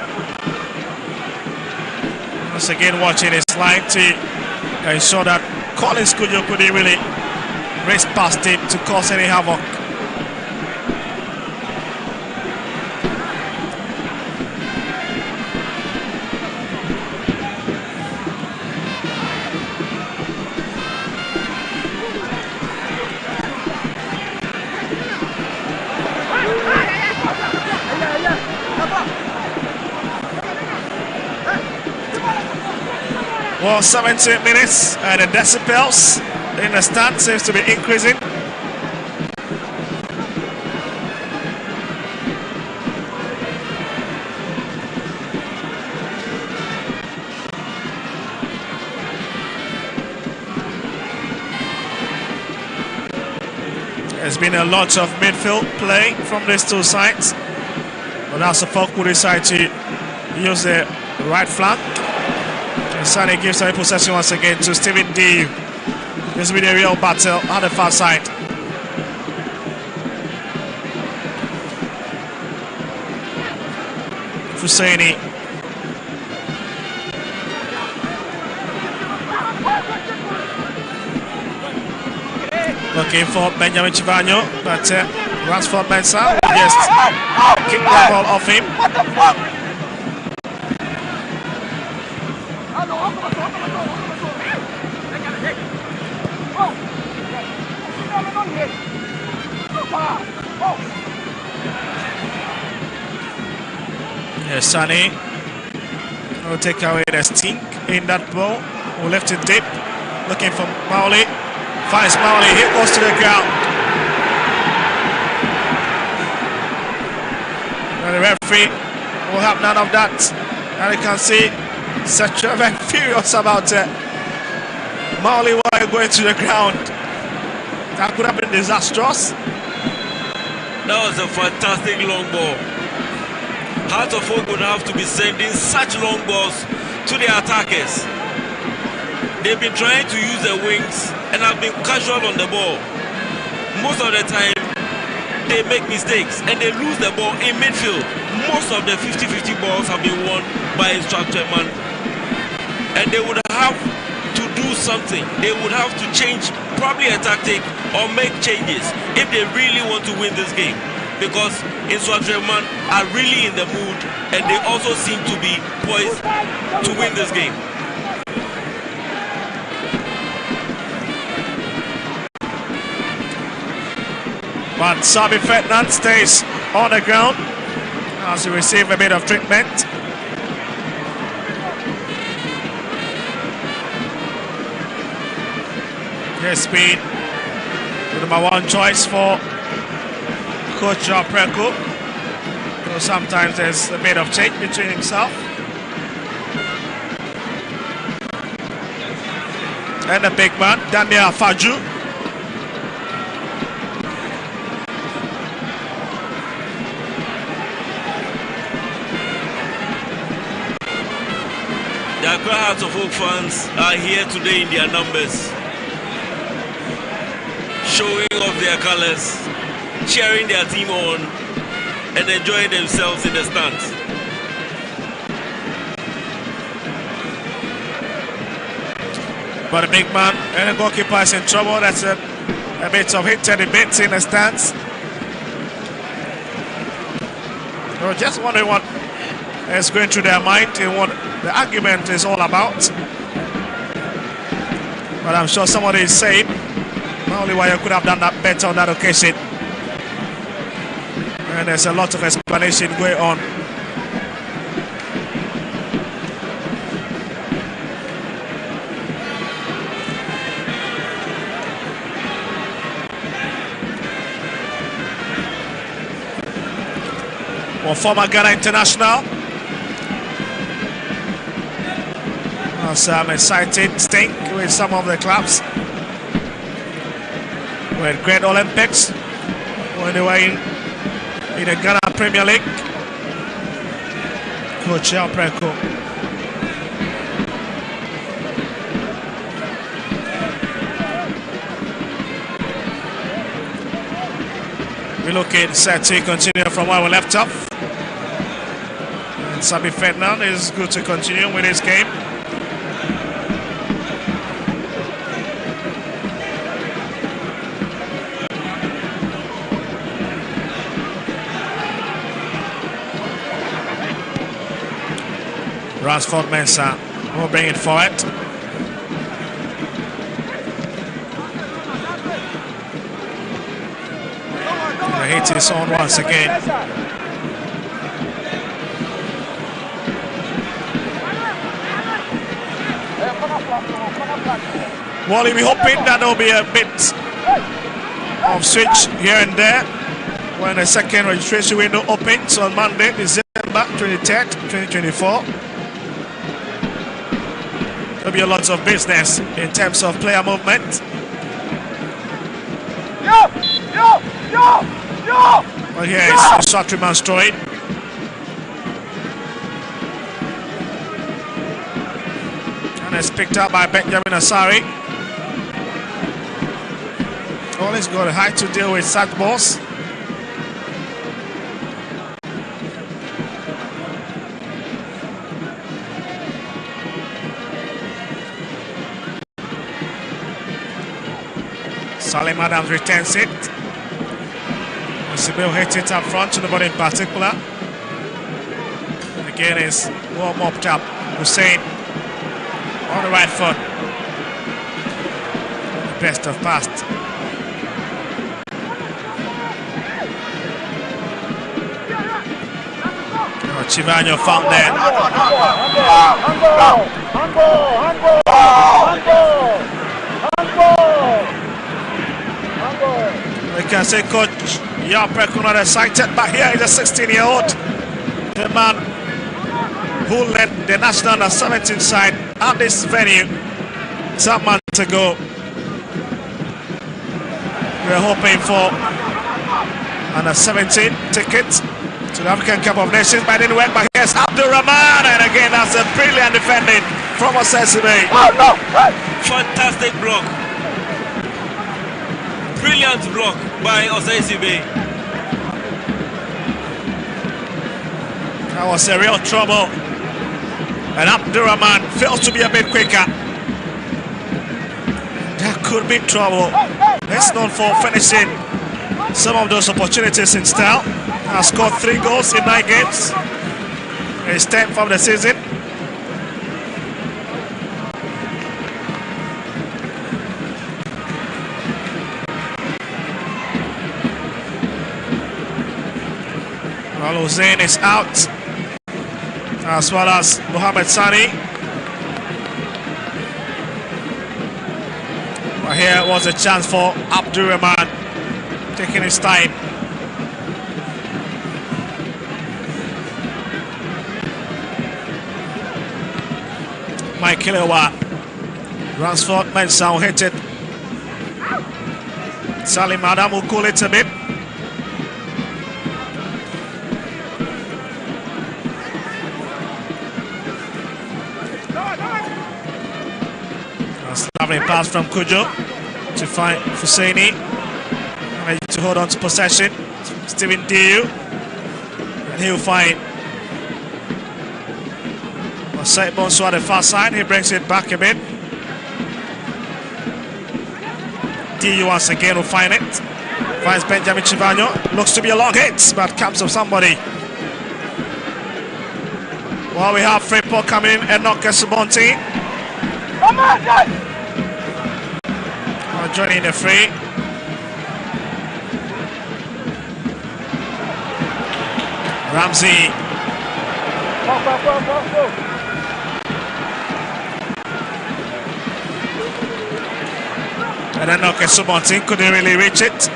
once again watching his line to ensure that Collins Kojo couldn't really race past him to cause any havoc. for 17 minutes, and the decibels in the stand seems to be increasing. There's been a lot of midfield play from these two sides, but now Suffolk will decide to use the right flank. And Sane gives away possession once again to Stephen D. This will be a real battle on the far side. Fusaini. Looking for Benjamin Chivano, but Ransford Mensah will just kick the ball off him. Yes, Sane will take away the stink in that ball. Who left it deep, looking for Mauli. Finds Mauli, he goes to the ground. And the referee will have none of that. And you can see Nsoatreman very furious about it. Mauli while going to the ground. That could have been disastrous. That was a fantastic long ball. Heart of Oak would have to be sending such long balls to the attackers. They've been trying to use their wings and have been casual on the ball. Most of the time, they make mistakes and they lose the ball in midfield. Most of the 50-50 balls have been won by Nsoatreman. And they would have to do something. They would have to change probably a tactic or make changes if they really want to win this game. Because Nsoatreman are really in the mood and they also seem to be poised to win this game. But Sabi Ferdinand stays on the ground as he receives a bit of treatment. Yes, speed, the number one choice for Coach Preko. So sometimes there's a bit of change between himself and the big man, Daniel Faju. The Accra Hearts of Oak fans are here today in their numbers, showing off their colors, cheering their team on, and enjoying themselves in the stands. But the big man and the goalkeeper is in trouble. That's a bit of hit and a bit in the stands. They were just wondering what is going through their mind and what the argument is all about. But I'm sure somebody is saying, not only why you could have done that better on that occasion. And there's a lot of explanation going on. For former Ghana international, some excited stink with some of the clubs. With great Olympics when they were in the Ghana Premier League. Coach Preko. We're looking set to continue from where we left off. And Sabi Ferdinand is good to continue with his game. Ransford Mensah will bring it forward. The hit is on once again. Wally, we hoping that there will be a bit of switch here and there when the second registration window opens on Monday, December 23rd, 2024. There'll be a lot of business in terms of player movement. Well, here is Nsoatreman throwing. And it's picked up by Benjamin Asari. Always got a high to deal with such balls. Salim Adams returns it. Sibyl hits it up front to nobody in particular. And again is well mopped up. Hussein on the right foot. The best of past. Chivano found there. We can say Coach Yapek not excited, but here is a 16-year-old. The man who led the national under-17 side at this venue some months ago. We were hoping for under-17 tickets to the African Cup of Nations, but it didn't work. But here's Abdurrahman, and again that's a brilliant defending from Osesibe. Fantastic block. Brilliant block by Osesibe. That was a real trouble. And Abdurrahman fails to be a bit quicker. That could be trouble. He's known for finishing some of those opportunities in style. Has scored 3 goals in 9 games. His 10th of the season. Well, Hussein is out, as well as Mohamed Sani. But here was a chance for Abdurrahman, taking his time. Mike Kilewa runs for Mensah, will hit it. Salim Adam will cool it a bit. That's a lovely pass from Kujo to find Fusaini. Ready to hold on to possession. Stephen Diu. And he'll find Bonso at the far side. He brings it back a bit. Diu once again will find it. Finds Benjamin Chivano. Looks to be a long hit, but comes from somebody. Well, we have Freeport coming in and Enoch Subonti. Joining the free. Ramsey. And then Enoch Subonti couldn't really reach it.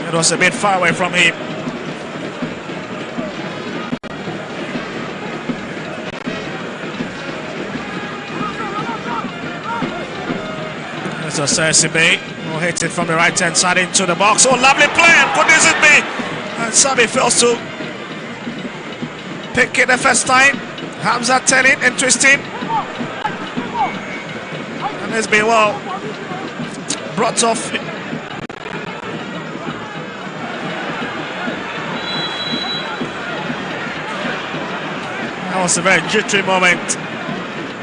It was a bit far away from him. So Sersibe will hit it from the right hand side into the box. Oh, lovely play, and goodness it be. And Sabi fails to pick it the first time. Hamza turning and twisting. And it's been well brought off. That was a very jittery moment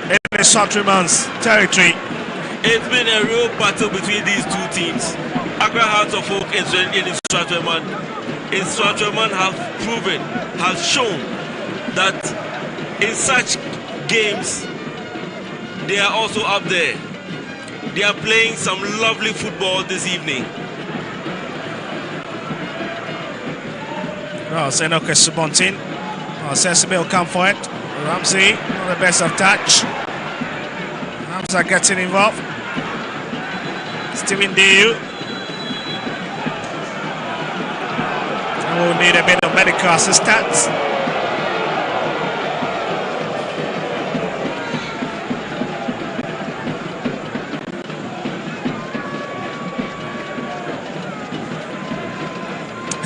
in Nsoatreman's territory. It's been a real battle between these two teams. Accra Hearts of Oak and Nsoatreman. Nsoatreman have proven, has shown that in such games, they are also up there. They are playing some lovely football this evening. Well, Enoch Subonti. Sensible will come for it. Ramsey, not the best of touch. Hamza getting involved. Stephen Dew. We'll need a bit of medical assistance.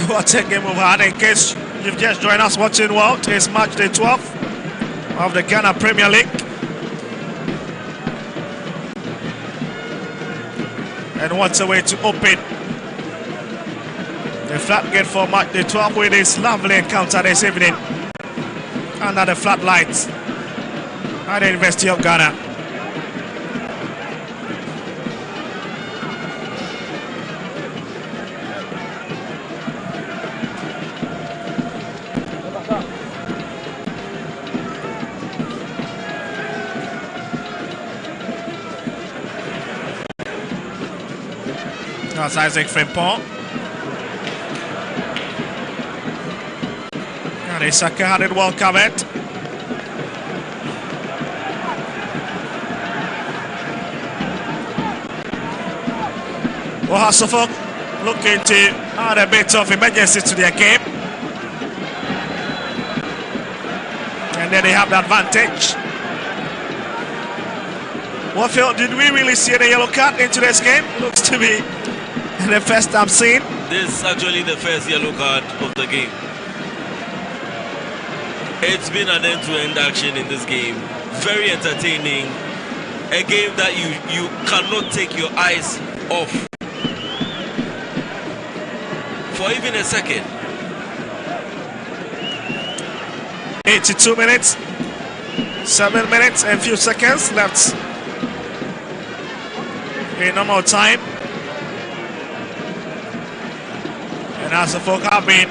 What a game we've had. In case you've just joined us watching World, it's match day 12 of the Ghana Premier League. And what's a way to open the floodgate for match day 12 with this lovely encounter this evening under the floodlights at the University of Ghana. That's Isaac Frimpong. And Isaka had it well covered. Well, Suffolk looking to add a bit of emergency to their game. And then they have the advantage. Well, Phil, did we really see the yellow card in today's game? Looks to be the first I'm seeing. This is actually the first yellow card of the game. It's been an end-to-end action in this game. Very entertaining. A game that you cannot take your eyes off for even a second. 82 minutes. 7 minutes and a few seconds left in normal time. And as the folk have been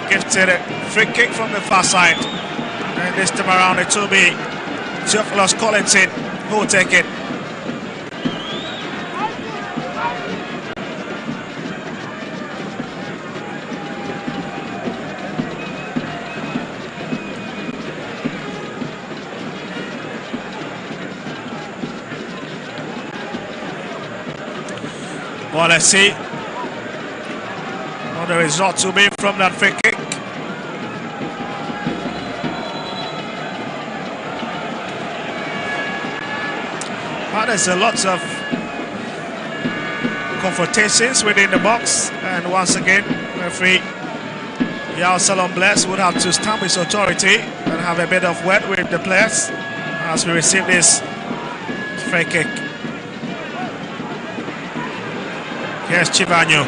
gifted a free kick from the far side. And this time around it will be Theophilus Collinson who will take it. Well, let's see what the result will be from that free kick. But there's a lot of confrontations within the box, and once again, referee Yao Salom Bless would have to stamp his authority and have a bit of word with the players as we receive this free kick. Here's Chivanyo.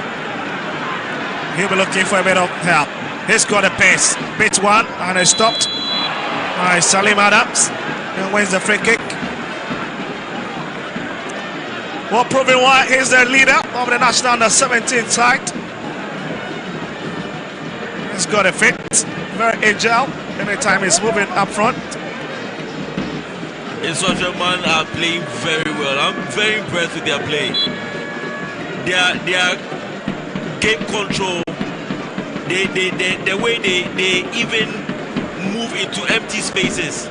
He'll be looking for a bit of help. He's got a pace. Bit one and it's stopped by Salim Adams. And wins the free kick. Well, proving why he's the leader of the national under-17 side. He's got a fit. Very agile. Every time he's moving up front. Nsoatreman are playing very well. I'm very impressed with their play. Their game control, the way they even move into empty spaces,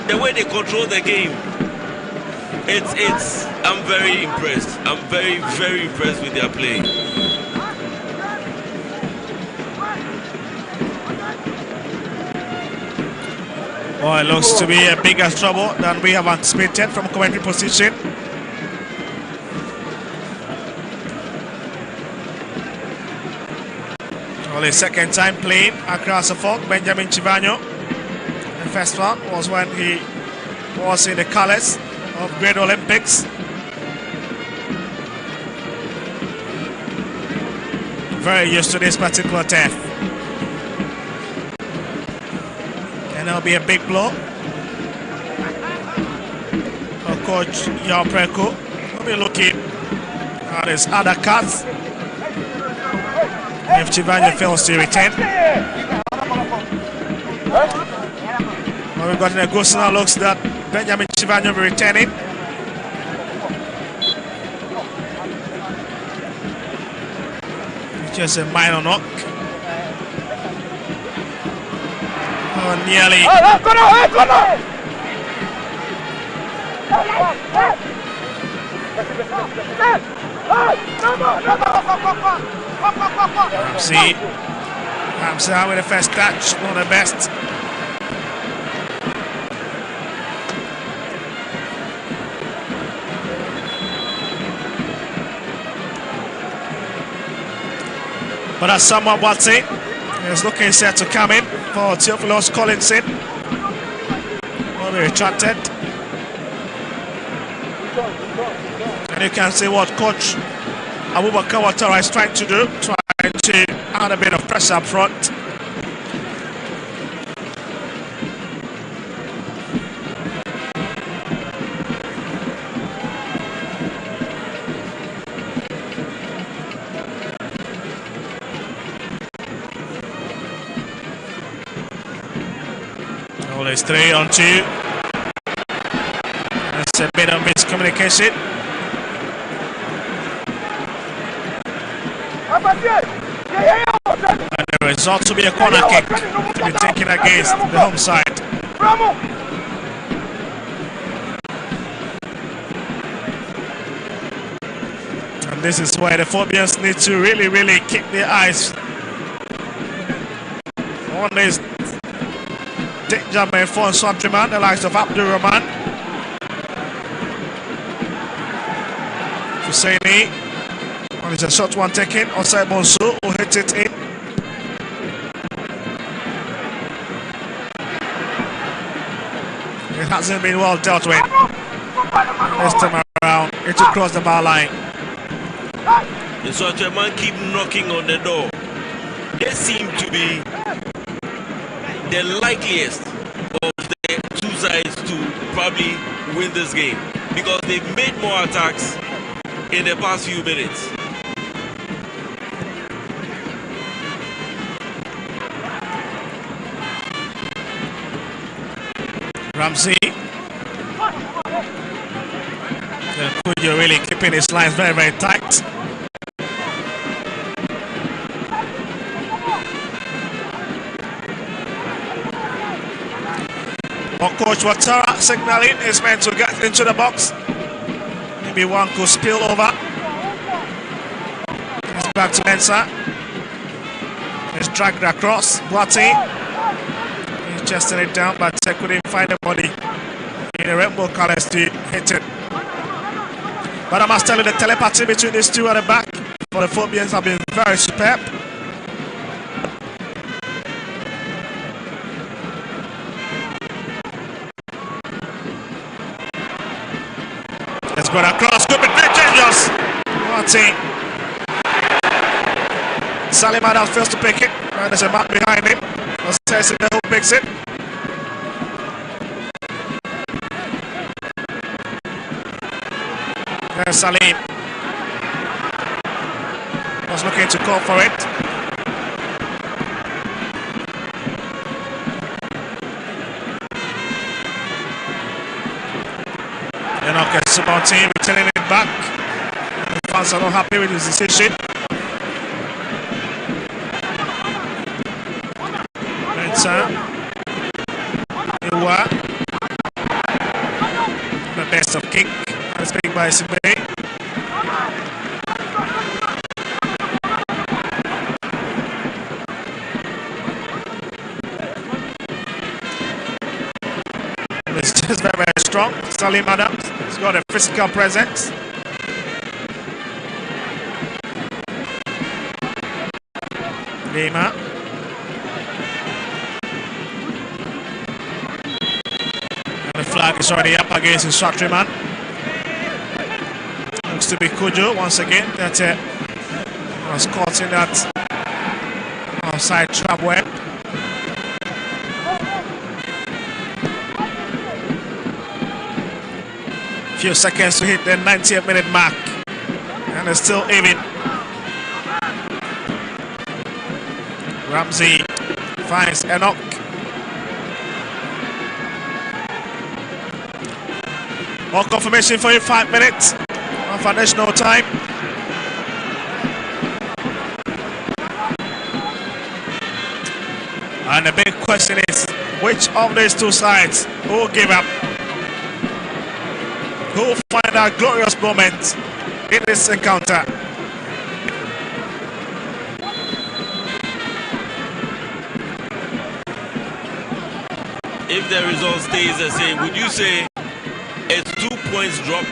the way they control the game, I'm very impressed. I'm very, very impressed with their play. Well, it looks to be a bigger trouble than we have anticipated from commentary position. Only second time playing across the fork, Benjamin Chivanyo. The first one was when he was in the colors of Great Olympics. Very used to this particular turf. And that'll be a big blow. Of coach Yao Preko will be looking at his other cards. If Chivanyo fails to return. Well, we've got in a good now. Looks that Benjamin Chivanyo will be returning. Just a minor knock. nearly. Ramsey out with the first touch, one of the best. But that's someone Watson is looking set to come in for Theophilus Collinson. Will be retracted. And you can see what Coach Abubakar Ouattara is trying to do, trying to add a bit of pressure up front. Well, it's 3-on-2. That's a bit of miscommunication. And the result will be a corner kick to be taken against the home side. And this is where the Phobians need to really keep their eyes on this danger man for Nsoatreman, the likes of Abdulrahman, Husseini. And it's a short one taken outside Monsu, who hit it in. It hasn't been well dealt with. This time around, it will cross the bar line. Nsoatreman keep knocking on the door. They seem to be the likeliest of the two sides to probably win this game because they've made more attacks in the past few minutes. Ramsey. Kujo really keeping his lines very tight. But Coach Ouattara signaling is meant to get into the box. Maybe one could spill over. It's back to Mensah. He's dragged across. Boateng. He's chesting it down, but couldn't find the body in the rainbow colors to hit it. But I must tell you, the telepathy between these two at the back for the Phobians have been very superb. It's gone across, could be very dangerous. Boateng. Salim Adams fails to pick it, and there's a man behind him. Says it, who picks it. There's Salim. Was looking to call for it. Subon team returning it back. The fans are not happy with his decision. Mensah. Iwa. The best of kick. That's picked by Sibe. It's just very strong. Salim Adams. He's got a physical presence. Lima. And the flag is already up against Nsoatreman. Looks to be Kujo once again. That was caught in that outside trap web. Few seconds to hit the 90th minute mark, and it's still even. Ramsey finds Enoch. More confirmation for you, 5 minutes of additional time. And the big question is, Which of these two sides will give up? Who will find a glorious moment in this encounter? If the result stays the same, would you say it's 2 points drop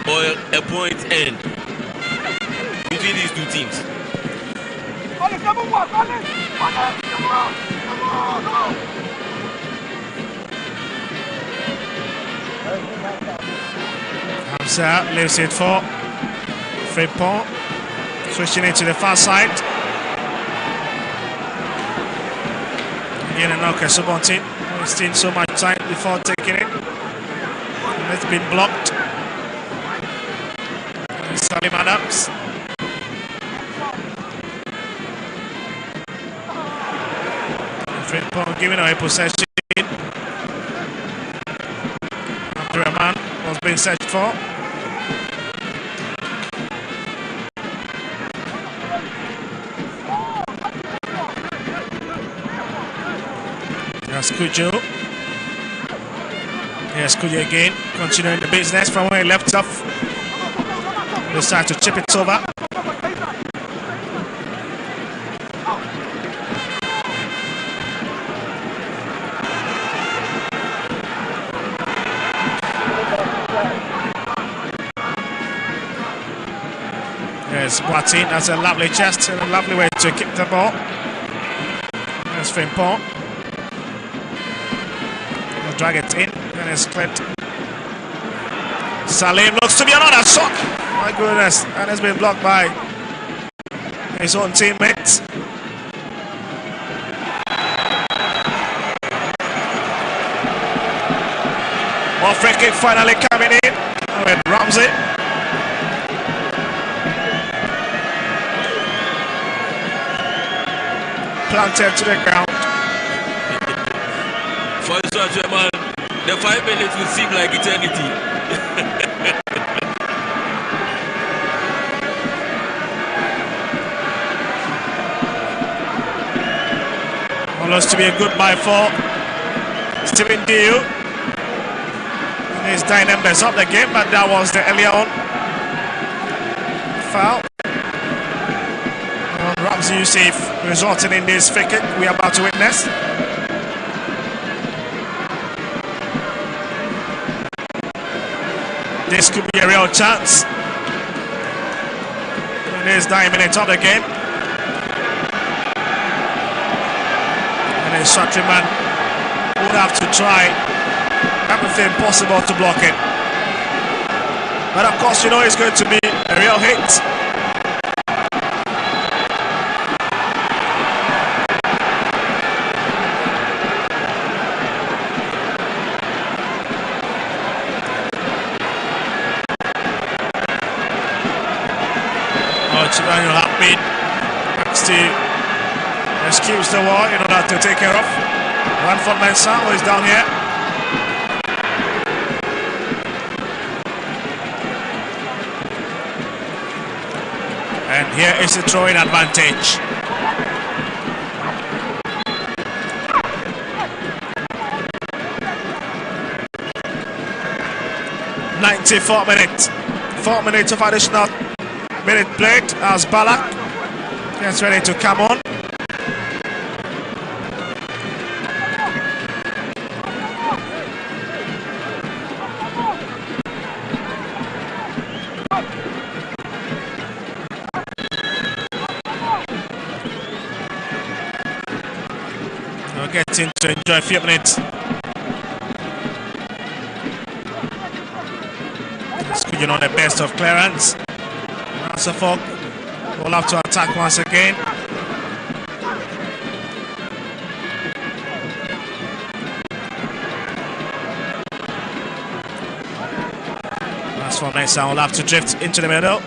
or a point end between these two teams? Hamza leaves it for Frimpong, switching it to the far side. Again, and now Subontin wasting so much time before taking it. And it's been blocked. And Salim Adams. Frimpong giving away possession. Nsoatreman was being searched for. That's Kujo. Yes, Kujo again, continuing the business from where he left off. Decide to chip it over. Yes, Boateng, that's a lovely chest and a lovely way to kick the ball. There's Frimpong. He'll drag it in and it's clipped. Salim looks to be another shot. My goodness, and it's been blocked by his own teammates. More free kick finally coming in with Ramsey. Planted to the ground. For Nsoatreman, the 5 minutes will seem like eternity. Almost to be a goodbye for Stephen Diu. He's nine members of the game, but that was the earlier on foul. Ramsey Youssef resulting in this free kick we are about to witness. This could be a real chance. It is 9 minutes of the game. And Nsoatreman would have to try everything possible to block it. But of course, you know it's going to be a real hit. Daniel Happy next to excuse the wall in order to take care of. Ranford Mensah, who is down here. And here is the throwing advantage. .94 minutes. 4 minutes of additional minute played as Balak gets ready to come on. We're getting to enjoy a few minutes. You know, the best of clearance. Suffolk will have to attack once again. That's for Mensah, will have to drift into the middle.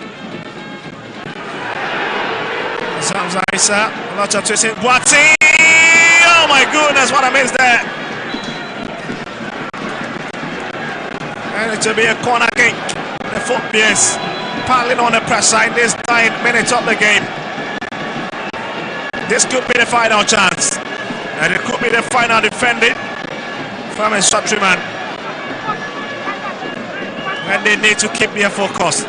Zamza Issa, a lot of twisting. Boateng! Oh my goodness, what a miss there! And it will be a corner kick. The foot piece piling on the pressure in this 9 minutes of the game. This could be the final chance. And it could be the final defending from Nsoatreman. And they need to keep their focus.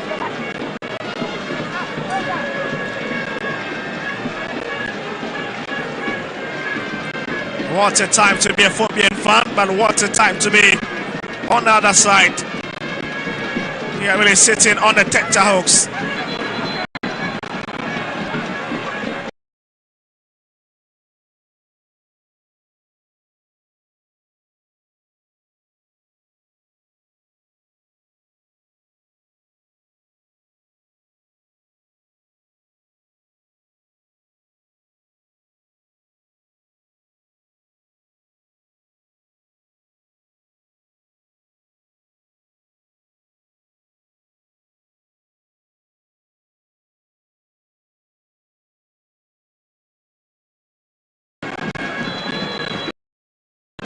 What a time to be a football fan, but what a time to be on the other side. We are really sitting on the tenterhooks.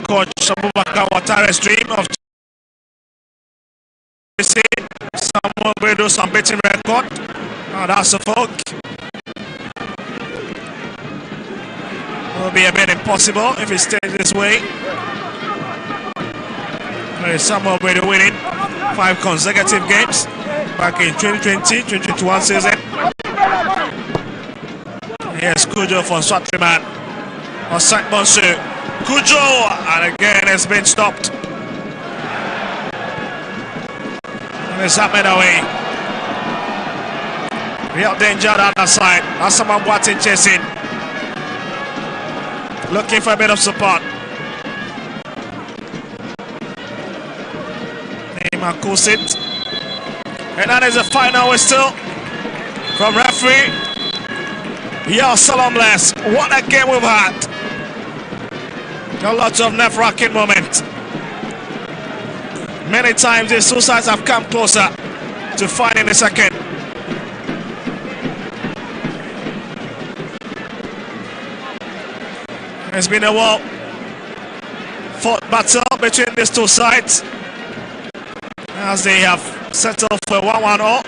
Coach Abubakar Watare's dream of someone will do some beating record. Oh, that's a folk. Will be a bit impossible if it stays this way. Someone will be winning 5 consecutive games back in 2020-2021 season. Here's Kujo for Nsoatreman. Or Saint Monsieur. Kujo, and again it's been stopped. And it's happening away. Real danger on the other side. That's someone watching chasing. Looking for a bit of support. Neymar Kusit. And that is the final whistle from referee. Yo, Salomless. What a game we've had. A lot of nerve-wracking moments. Many times these two sides have come closer to finding the second. It's been a well-fought battle between these two sides as they have settled for 1-1 all.